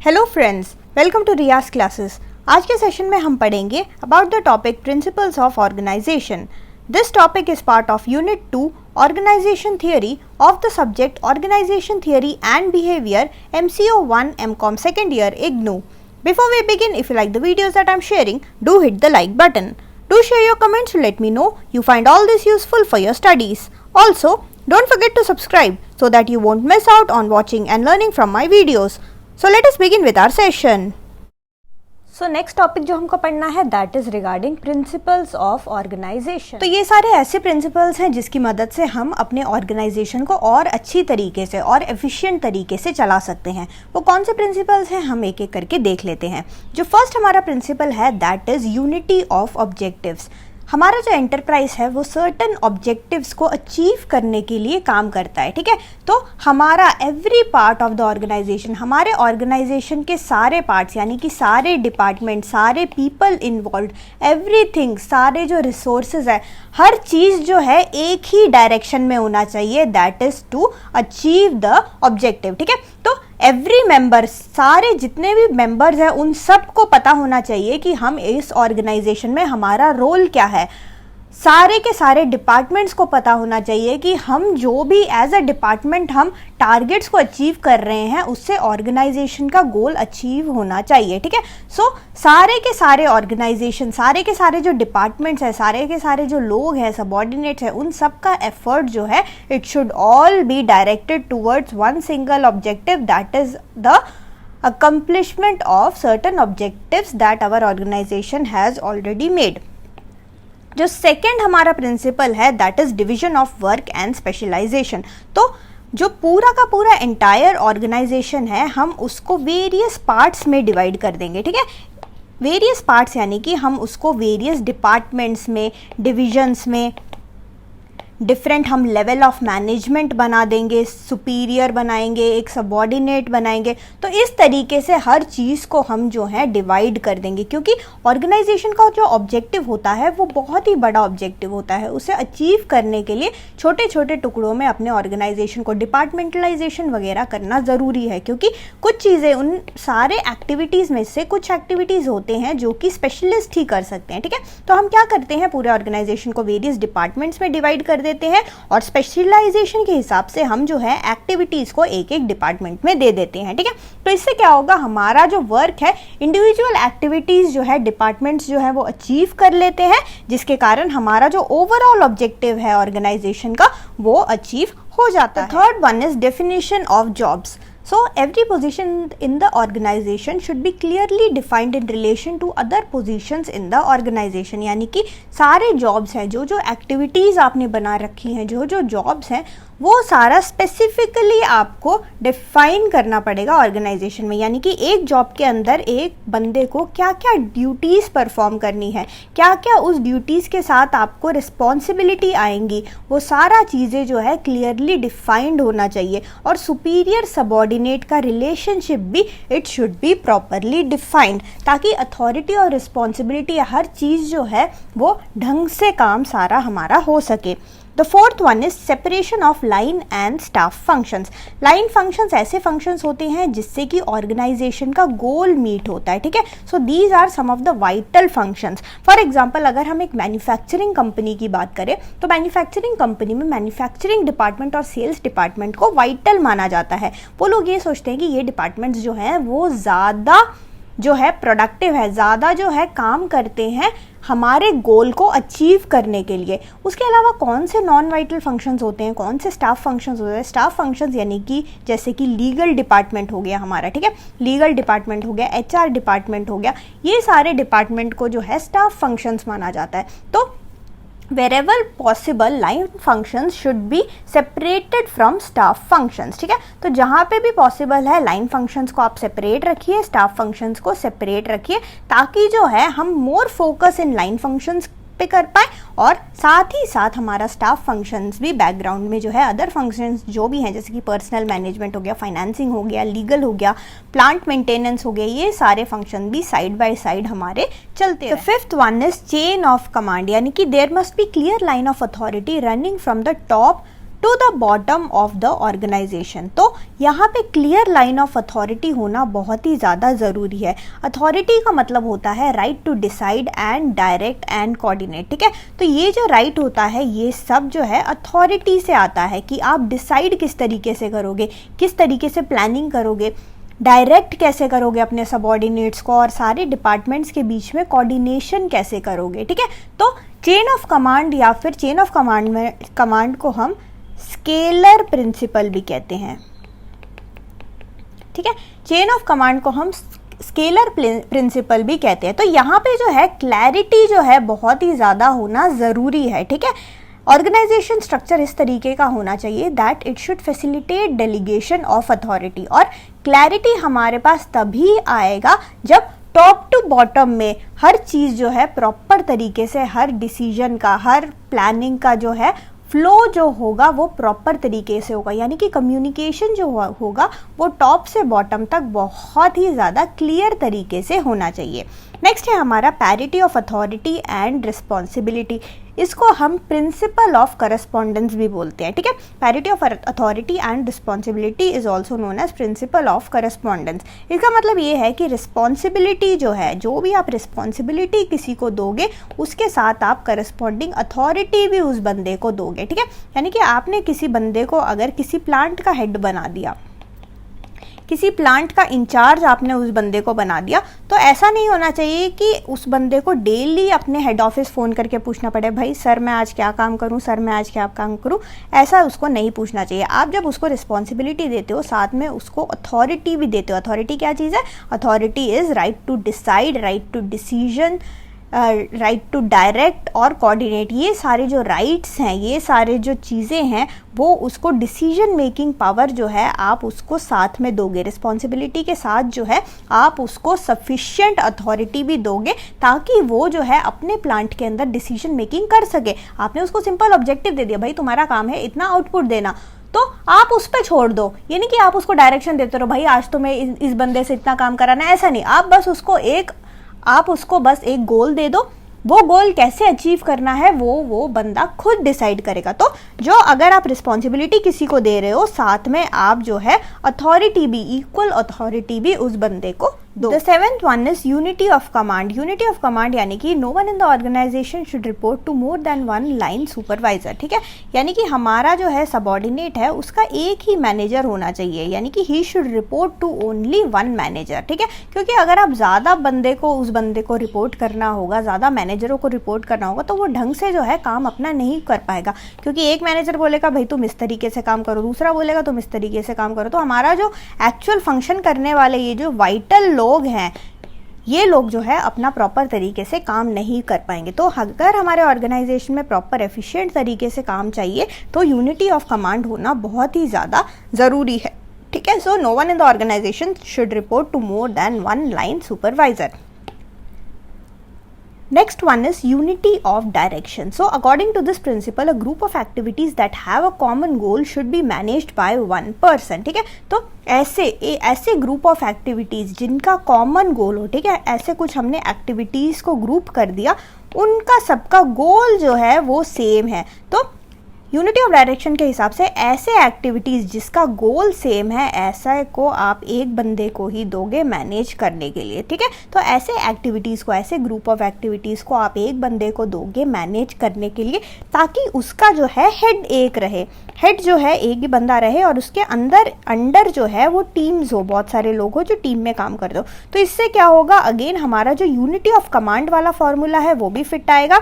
Hello friends, welcome to Riyaz classes. आज के session में हम पढ़ेंगे about the topic principles of organisation. This topic is part of unit 2 organisation theory of the subject organisation theory and behaviour MCO 1 MCOM second year IGNOU. Before we begin, if you like the videos that I'm sharing, do hit the like button. Do share your comments to let me know you find all this useful for your studies. Also, don't forget to subscribe so that you won't miss out on watching and learning from my videos. So let us begin with our session. So next topic जो हमको पढ़ना है that is regarding principles of organization. तो ये सारे ऐसे principles हैं जिसकी मदद से हम अपने organization को और अच्छी तरीके से और efficient तरीके से चला सकते हैं। वो कौन से principles हैं हम एक एक करके देख लेते हैं। जो first हमारा principle है that is unity of objectives. हमारा जो एंटरप्राइज है वो सर्टन ऑब्जेक्टिव्स को अचीव करने के लिए काम करता है, ठीक है। तो हमारा every part of the organisation, हमारे ऑर्गेनाइजेशन के सारे पार्ट्स यानी कि सारे डिपार्टमेंट, सारे पीपल इन्वॉल्व, एवरीथिंग, सारे जो रिसोर्सेज है, हर चीज़ जो है एक ही डायरेक्शन में होना चाहिए, that is to achieve the objective, ठीक है। तो एवरी मेंबर, सारे जितने भी मेंबर्स हैं उन सबको पता होना चाहिए कि हम इस ऑर्गेनाइजेशन में हमारा रोल क्या है। सारे के सारे डिपार्टमेंट्स को पता होना चाहिए कि हम जो भी एज अ डिपार्टमेंट हम टारगेट्स को अचीव कर रहे हैं उससे ऑर्गेनाइजेशन का गोल अचीव होना चाहिए, ठीक है। सो सारे के सारे ऑर्गेनाइजेशन, सारे के सारे जो डिपार्टमेंट्स हैं, सारे के सारे जो लोग हैं, सबऑर्डिनेट्स हैं, उन सब का एफर्ट जो है it should all be directed towards one single objective, that is the accomplishment of certain objectives that our organization has already made. जो सेकेंड हमारा प्रिंसिपल है that is division of work and specialisation. तो जो पूरा का पूरा entire organisation है हम उसको वेरियस पार्ट्स में डिवाइड कर देंगे, ठीक है। वेरियस पार्ट्स यानी कि हम उसको वेरियस डिपार्टमेंट्स में, डिविजन्स में डिफरेंट हम लेवल ऑफ मैनेजमेंट बना देंगे, सुपीरियर बनाएंगे, एक सबऑर्डिनेट बनाएंगे। तो इस तरीके से हर चीज़ को हम जो है डिवाइड कर देंगे, क्योंकि ऑर्गेनाइजेशन का जो ऑब्जेक्टिव होता है वो बहुत ही बड़ा ऑब्जेक्टिव होता है। उसे अचीव करने के लिए छोटे छोटे टुकड़ों में अपने ऑर्गेनाइजेशन को डिपार्टमेंटलाइजेशन वगैरह करना ज़रूरी है, क्योंकि कुछ चीज़ें, उन सारे एक्टिविटीज़ में से कुछ एक्टिविटीज़ होते हैं जो कि स्पेशलिस्ट ही कर सकते हैं, ठीक है। तो हम क्या करते हैं, पूरे ऑर्गेनाइजेशन को वेरियस डिपार्टमेंट्स में डिवाइड कर देते हैं और स्पेशलाइजेशन के हिसाब से हम जो है एक्टिविटीज को एक एक डिपार्टमेंट में दे देते हैं, ठीक है। तो इससे क्या होगा, हमारा जो वर्क है, इंडिविजुअल एक्टिविटीज जो है डिपार्टमेंट्स जो है वो अचीव कर लेते हैं, जिसके कारण हमारा जो ओवरऑल ऑब्जेक्टिव है ऑर्गेनाइजेशन का वो अचीव हो जाता है। Third one is definition of jobs. So every position in the organization should be clearly defined in relation to other positions in the organization. यानी कि सारे जॉब्स हैं, जो जो एक्टिविटीज़ आपने बना रखी हैं, जो जो जॉब्स हैं, वो सारा स्पेसिफिकली आपको डिफाइन करना पड़ेगा ऑर्गेनाइजेशन में। यानी कि एक जॉब के अंदर एक बंदे को क्या क्या ड्यूटीज़ परफॉर्म करनी है, क्या क्या उस ड्यूटीज़ के साथ आपको रिस्पॉन्सिबिलिटी आएंगी, वो सारा चीज़ें जो है क्लियरली डिफाइंड होना चाहिए। और सुपीरियर सबऑर्डिनेट का रिलेशनशिप भी it should be properly defined, ताकि अथॉरिटी और रिस्पॉन्सिबिलिटी हर चीज़ जो है वो ढंग से काम सारा हमारा हो सके। The fourth one is separation of line and staff functions. Line functions ऐसे functions होते हैं जिससे कि organization का goal meet होता है, ठीक है। So these are some of the vital functions. For example, अगर हम एक manufacturing company की बात करें तो manufacturing company में manufacturing department और sales department को vital माना जाता है। वो लोग ये सोचते हैं कि ये departments जो हैं वो ज़्यादा जो है प्रोडक्टिव है, ज़्यादा जो है काम करते हैं हमारे गोल को अचीव करने के लिए। उसके अलावा कौन से नॉन वाइटल फंक्शंस होते हैं, कौन से स्टाफ फंक्शंस होते हैं। स्टाफ फंक्शंस यानी कि जैसे कि लीगल डिपार्टमेंट हो गया हमारा, ठीक है, लीगल डिपार्टमेंट हो गया, HR डिपार्टमेंट हो गया, ये सारे डिपार्टमेंट को जो है स्टाफ फंक्शंस माना जाता है। तो wherever possible line functions should be separated from staff functions, ठीक है। तो जहाँ पे भी पॉसिबल है लाइन फंक्शंस को आप सेपरेट रखिए, स्टाफ फंक्शंस को सेपरेट रखिए, ताकि जो है हम more focus in line functions पे कर पाए और साथ ही साथ हमारा स्टाफ फंक्शंस भी बैकग्राउंड में जो है अदर फंक्शंस जो भी हैं, जैसे कि पर्सनल मैनेजमेंट हो गया, फाइनेंसिंग हो गया, लीगल हो गया, प्लांट मेंटेनेंस हो गया, ये सारे फंक्शन भी साइड बाय साइड हमारे चलते हैं। Fifth one is chain of command, यानी कि there must be clear line of authority running from the top to the bottom of the organisation. तो यहाँ पे क्लियर लाइन ऑफ अथॉरिटी होना बहुत ही ज़्यादा ज़रूरी है। अथॉरिटी का मतलब होता है right to decide and direct and coordinate, ठीक है। तो ये जो राइट होता है ये सब जो है अथॉरिटी से आता है कि आप डिसाइड किस तरीके से करोगे, किस तरीके से प्लानिंग करोगे, डायरेक्ट कैसे करोगे अपने सबऑर्डिनेट्स को, और सारे डिपार्टमेंट्स के बीच में कोऑर्डिनेशन कैसे करोगे, ठीक है। तो चेन ऑफ कमांड या फिर चेन ऑफ कमांड को हम स्केलर प्रिंसिपल भी कहते हैं, ठीक है। चेन ऑफ कमांड को हम स्केलर प्रिंसिपल भी कहते हैं। तो यहाँ पे जो है क्लैरिटी जो है बहुत ही ज़्यादा होना ज़रूरी है, ठीक है। ऑर्गेनाइजेशन स्ट्रक्चर इस तरीके का होना चाहिए that it should facilitate delegation of authority, और क्लैरिटी हमारे पास तभी आएगा जब टॉप टू बॉटम में हर चीज़ जो है प्रॉपर तरीके से, हर डिसीजन का, हर प्लानिंग का जो है फ्लो जो होगा वो प्रॉपर तरीके से होगा, यानी कि कम्युनिकेशन जो होगा वो टॉप से बॉटम तक बहुत ही ज़्यादा क्लियर तरीके से होना चाहिए। नेक्स्ट है हमारा parity of authority and responsibility. इसको हम प्रिंसिपल ऑफ करस्पॉन्डेंस भी बोलते हैं, ठीक है। Parity of authority and responsibility is also known as principle of correspondence. इसका मतलब ये है कि रिस्पॉन्सिबिलिटी जो है, जो भी आप रिस्पॉन्सिबिलिटी किसी को दोगे उसके साथ आप करस्पॉन्डिंग अथॉरिटी भी उस बंदे को दोगे, ठीक है। यानी कि आपने किसी बंदे को अगर किसी प्लांट का हेड बना दिया, किसी प्लांट का इंचार्ज आपने उस बंदे को बना दिया, तो ऐसा नहीं होना चाहिए कि उस बंदे को डेली अपने हेड ऑफिस फ़ोन करके पूछना पड़े, भाई सर मैं आज क्या काम करूं, सर मैं आज क्या काम करूं। ऐसा उसको नहीं पूछना चाहिए। आप जब उसको रिस्पॉन्सिबिलिटी देते हो साथ में उसको अथॉरिटी भी देते हो। अथॉरिटी क्या चीज़ है? Authority is right to decide, right to decision, right to direct और कोऑर्डिनेट। ये सारे जो राइट्स हैं, ये सारे जो चीज़ें हैं, वो उसको डिसीजन मेकिंग पावर जो है आप उसको साथ में दोगे। रिस्पॉन्सिबिलिटी के साथ जो है आप उसको सफिशिएंट अथॉरिटी भी दोगे ताकि वो जो है अपने प्लांट के अंदर डिसीजन मेकिंग कर सके। आपने उसको सिंपल ऑब्जेक्टिव दे दिया, भाई तुम्हारा काम है इतना आउटपुट देना, तो आप उस पर छोड़ दो। ये नहीं कि आप उसको डायरेक्शन देते रहो, भाई आज तो मैं इस बंदे से इतना काम कराना, ऐसा नहीं। आप उसको बस एक गोल दे दो, वो गोल कैसे अचीव करना है वो बंदा खुद डिसाइड करेगा। तो जो अगर आप रिस्पॉन्सिबिलिटी किसी को दे रहे हो, साथ में आप जो है अथॉरिटी भी, इक्वल अथॉरिटी भी उस बंदे को दो। The seventh one is unity of command. Unity of command यानी कि no one in the organisation should report to more than one line supervisor, ठीक है। यानी कि हमारा जो है सबऑर्डिनेट है उसका एक ही मैनेजर होना चाहिए, यानी कि he should report to only one manager, ठीक है। क्योंकि अगर आप ज़्यादा उस बंदे को रिपोर्ट करना होगा, ज़्यादा मैनेजरों को रिपोर्ट करना होगा, तो वो ढंग से जो है काम अपना नहीं कर पाएगा। क्योंकि एक मैनेजर बोलेगा भाई तुम इस तरीके से काम करो, दूसरा बोलेगा तुम इस तरीके से काम करो, तो हमारा जो एक्चुअल फंक्शन करने वाले ये जो वाइटल लोग हैं, ये लोग जो है अपना प्रॉपर तरीके से काम नहीं कर पाएंगे। तो अगर हमारे ऑर्गेनाइजेशन में प्रॉपर एफिशिएंट तरीके से काम चाहिए तो यूनिटी ऑफ कमांड होना बहुत ही ज़्यादा ज़रूरी है, ठीक है। So no one in the organisation should report to more than one line supervisor. Next one is unity of direction. So according to this principle, a group of activities that have a common goal should be managed by one person, ठीक है। तो ऐसे group of activities जिनका common goal हो, ठीक है, ऐसे कुछ हमने एक्टिविटीज़ को ग्रुप कर दिया, उनका सबका गोल जो है वो सेम है। तो यूनिटी ऑफ डायरेक्शन के हिसाब से ऐसे एक्टिविटीज़ जिसका गोल सेम है, ऐसा को आप एक बंदे को ही दोगे मैनेज करने के लिए, ठीक है। तो ऐसे एक्टिविटीज़ को, ऐसे ग्रुप ऑफ एक्टिविटीज़ को आप एक बंदे को दोगे मैनेज करने के लिए, ताकि उसका जो है हेड एक रहे, हेड जो है एक ही बंदा रहे, और उसके अंडर जो है वो टीम्स हो, बहुत सारे लोग हो जो टीम में काम कर दो। तो इससे क्या होगा, अगेन हमारा जो यूनिटी ऑफ कमांड वाला फॉर्मूला है वो भी फिट आएगा,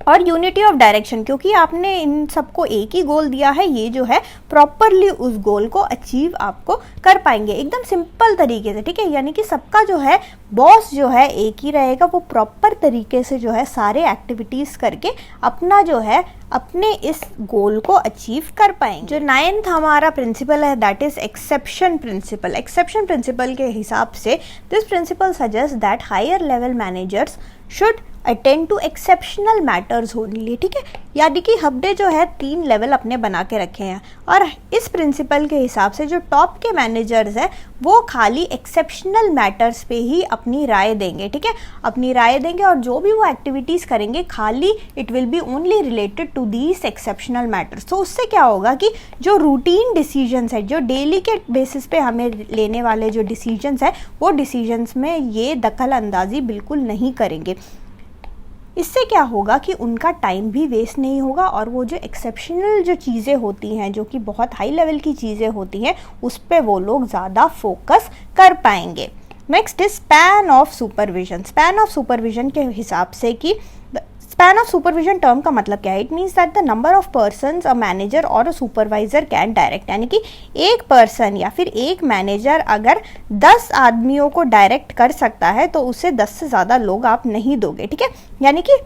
और यूनिटी ऑफ डायरेक्शन, क्योंकि आपने इन सबको एक ही गोल दिया है, ये जो है प्रॉपरली उस गोल को अचीव आपको कर पाएंगे एकदम सिंपल तरीके से, ठीक है। यानी कि सबका जो है बॉस जो है एक ही रहेगा, वो प्रॉपर तरीके से जो है सारे एक्टिविटीज़ करके अपना जो है अपने इस गोल को अचीव कर पाएंगे। जो 9th हमारा प्रिंसिपल है that is exception principle. Exception principle के हिसाब से this principle suggest that higher level managers should attend to exceptional matters only, ठीक है। यानी कि हमने जो है 3 लेवल अपने बना के रखे हैं और इस प्रिंसिपल के हिसाब से जो टॉप के मैनेजर्स हैं वो खाली एक्सेप्शनल मैटर्स पे ही अपनी राय देंगे, ठीक है, अपनी राय देंगे और जो भी वो एक्टिविटीज़ करेंगे खाली it will be only related to these exceptional matters. तो उससे क्या होगा कि जो रूटीन डिसीजंस है, जो डेली के बेसिस पे हमें लेने वाले जो डिसीजंस है वो डिसीजंस में ये दखल अंदाजी बिल्कुल नहीं करेंगे। इससे क्या होगा कि उनका टाइम भी वेस्ट नहीं होगा और वो जो एक्सेप्शनल जो चीज़ें होती हैं, जो कि बहुत हाई लेवल की चीज़ें होती हैं, उस पर वो लोग ज़्यादा फोकस कर पाएंगे। Next is span of supervision. Span of supervision के हिसाब से कि स्पैन ऑफ सुपरविजन टर्म का मतलब क्या है? It means that the number of persons a manager और अ सुपरवाइजर कैन डायरेक्ट, यानी कि एक पर्सन या फिर एक मैनेजर अगर 10 आदमियों को डायरेक्ट कर सकता है तो उसे 10 से ज़्यादा लोग आप नहीं दोगे, ठीक है। यानी कि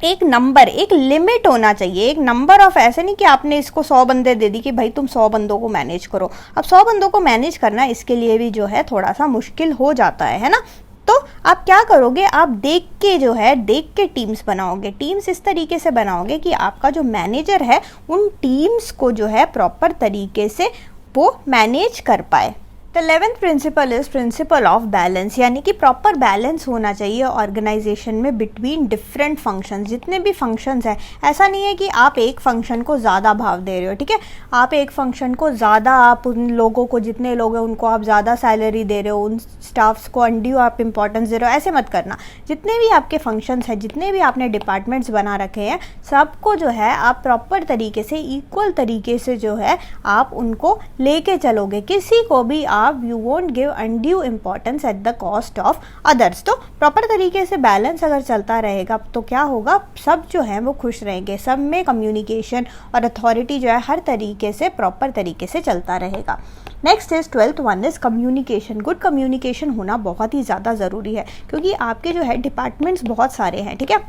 एक नंबर, एक लिमिट होना चाहिए, एक नंबर ऑफ, ऐसे नहीं कि आपने इसको 100 बंदे दे दी कि भाई तुम 100 बंदों को मैनेज करो। अब 100 बंदों को मैनेज करना इसके लिए भी जो है थोड़ा सा मुश्किल हो जाता है ना। तो आप क्या करोगे, आप देख के टीम्स बनाओगे। टीम्स इस तरीके से बनाओगे कि आपका जो मैनेजर है उन टीम्स को जो है प्रॉपर तरीके से वो मैनेज कर पाए। The 11th principle is principle of balance, यानी कि प्रॉपर बैलेंस होना चाहिए ऑर्गेनाइजेशन में बिटवीन डिफरेंट फंक्शंस। जितने भी फंक्शंस हैं, ऐसा नहीं है कि आप एक फंक्शन को ज़्यादा भाव दे रहे हो, ठीक है, आप एक फंक्शन को ज़्यादा, आप उन लोगों को, जितने लोग हैं उनको आप ज़्यादा सैलरी दे रहे हो, उन स्टाफ्स को अनड्यू आप इंपॉर्टेंस दे रहे हो, ऐसे मत करना। जितने भी आपके फंक्शंस हैं, जितने भी आपने डिपार्टमेंट्स बना रखे हैं, सबको जो है आप प्रॉपर तरीके से, इक्वल तरीके से जो है आप उनको लेके चलोगे। किसी को भी you won't give undue importance at the cost of others। तो प्रॉपर तरीके से बैलेंस अगर चलता रहेगा तो क्या होगा, सब जो है वो खुश रहेंगे, सब में कम्युनिकेशन और अथॉरिटी जो है हर तरीके से प्रॉपर तरीके से चलता रहेगा। Next is 12th one is communication. Good communication होना बहुत ही ज़्यादा ज़रूरी है क्योंकि आपके जो है डिपार्टमेंट्स बहुत सारे हैं, ठीक है,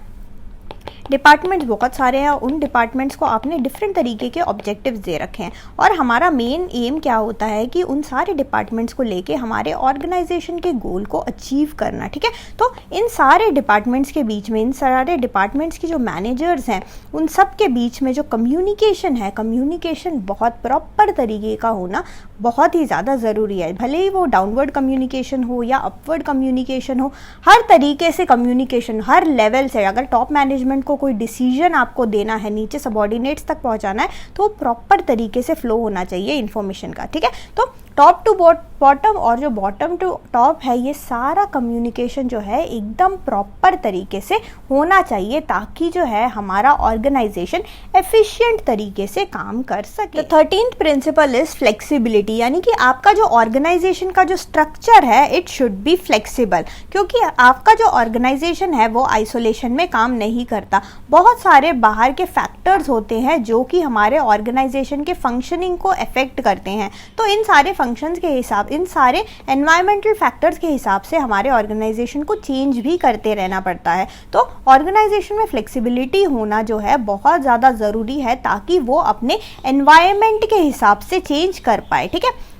डिपार्टमेंट्स बहुत सारे हैं। उन डिपार्टमेंट्स को आपने डिफरेंट तरीके के ऑब्जेक्टिव्स दे रखे हैं और हमारा मेन एम क्या होता है कि उन सारे डिपार्टमेंट्स को लेके हमारे ऑर्गेनाइजेशन के गोल को अचीव करना, ठीक है। तो इन सारे डिपार्टमेंट्स के बीच में, इन सारे डिपार्टमेंट्स की जो मैनेजर्स हैं उन सब के बीच में जो कम्युनिकेशन है, कम्युनिकेशन बहुत प्रॉपर तरीके का होना बहुत ही ज़्यादा ज़रूरी है। भले ही वो डाउनवर्ड कम्युनिकेशन हो या अपवर्ड कम्युनिकेशन हो, हर तरीके से कम्युनिकेशन हर लेवल से, अगर टॉप मैनेजमेंट को कोई डिसीजन आपको देना है, नीचे सबऑर्डिनेट्स तक पहुंचाना है, तो प्रॉपर तरीके से फ्लो होना चाहिए इन्फॉर्मेशन का, ठीक है। तो टॉप टू बॉटम और जो बॉटम टू टॉप है, ये सारा कम्युनिकेशन जो है एकदम प्रॉपर तरीके से होना चाहिए ताकि जो है हमारा ऑर्गेनाइजेशन एफिशिएंट तरीके से काम कर सके। The 13th principal is flexibility, यानी कि आपका जो ऑर्गेनाइजेशन का जो स्ट्रक्चर है इट शुड बी फ्लेक्सिबल, क्योंकि आपका जो ऑर्गेनाइजेशन है वो आइसोलेशन में काम नहीं करता। बहुत सारे बाहर के फैक्टर्स होते हैं जो कि हमारे ऑर्गेनाइजेशन के फंक्शनिंग को अफेक्ट करते हैं। तो इन सारे फंक्शंस के हिसाब, इन सारे एनवायरमेंटल फैक्टर्स के हिसाब से हमारे ऑर्गेनाइजेशन को चेंज भी करते रहना पड़ता है। तो ऑर्गेनाइजेशन में फ्लेक्सिबिलिटी होना जो है बहुत ज़्यादा ज़रूरी है ताकि वो अपने एनवायरमेंट के हिसाब से चेंज कर पाए, ठीक है।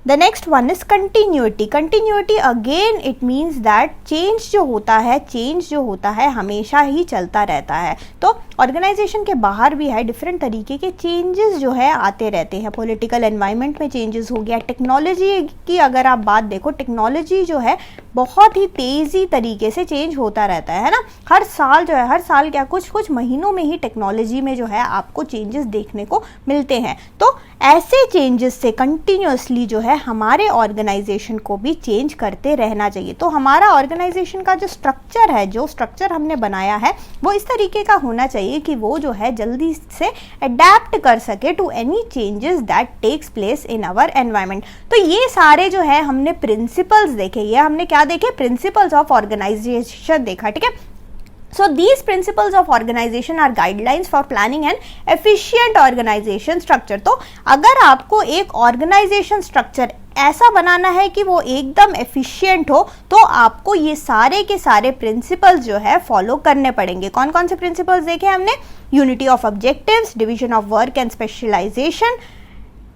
The next one is continuity. Continuity again it means that change जो होता है हमेशा ही चलता रहता है। तो ऑर्गेनाइजेशन के बाहर भी है, डिफरेंट तरीके के चेंजेस जो है आते रहते हैं। पॉलिटिकल एनवायरनमेंट में चेंजेस हो गया, टेक्नोलॉजी की अगर आप बात देखो, टेक्नोलॉजी जो है बहुत ही तेज़ी तरीके से चेंज होता रहता है ना। हर साल जो है, हर साल क्या, कुछ महीनों में ही टेक्नोलॉजी में जो है आपको चेंजेस देखने को मिलते हैं। तो ऐसे चेंजेस से कंटिन्यूसली जो है हमारे ऑर्गेनाइजेशन को भी चेंज करते रहना चाहिए। तो हमारा ऑर्गेनाइजेशन का जो स्ट्रक्चर है, जो स्ट्रक्चर हमने बनाया है, वो इस तरीके का होना चाहिए कि वो जो है जल्दी से अडेप्ट कर सके to any changes that takes place in our environment. तो ये सारे जो है हमने प्रिंसिपल्स देखे, ये हमने क्या देखे, प्रिंसिपल्स ऑफ ऑर्गेनाइजेशन देखा, ठीक है। So these principles of organization are guidelines for planning an efficient organization structure। तो अगर आपको एक organization structure ऐसा बनाना है कि वो एकदम एफिशिएंट हो, तो आपको ये सारे के सारे प्रिंसिपल्स जो है फॉलो करने पड़ेंगे। कौन कौन से प्रिंसिपल्स देखे हमने? Unity of objectives, division of work and specialisation,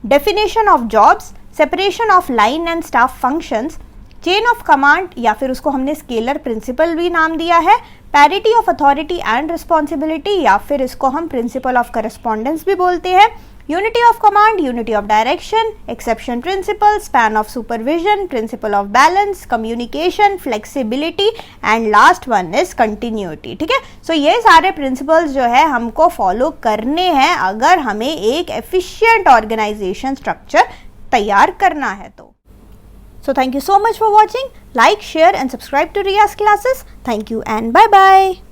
definition of jobs, separation of line and staff functions, chain of command या फिर उसको हमने स्केलर प्रिंसिपल भी नाम दिया है, parity of authority and responsibility, या फिर इसको हम प्रिंसिपल ऑफ करस्पॉन्डेंस भी बोलते हैं, unity of command, unity of direction, exception principle, span of supervision, principle of balance, communication, flexibility and last one is continuity. ठीक है, सो ये सारे प्रिंसिपल्स जो है हमको फॉलो करने हैं अगर हमें एक एफिशिएंट ऑर्गेनाइजेशन स्ट्रक्चर तैयार करना है तो। So thank you so much for watching. Like, share and subscribe to Riya's classes. Thank you and bye bye.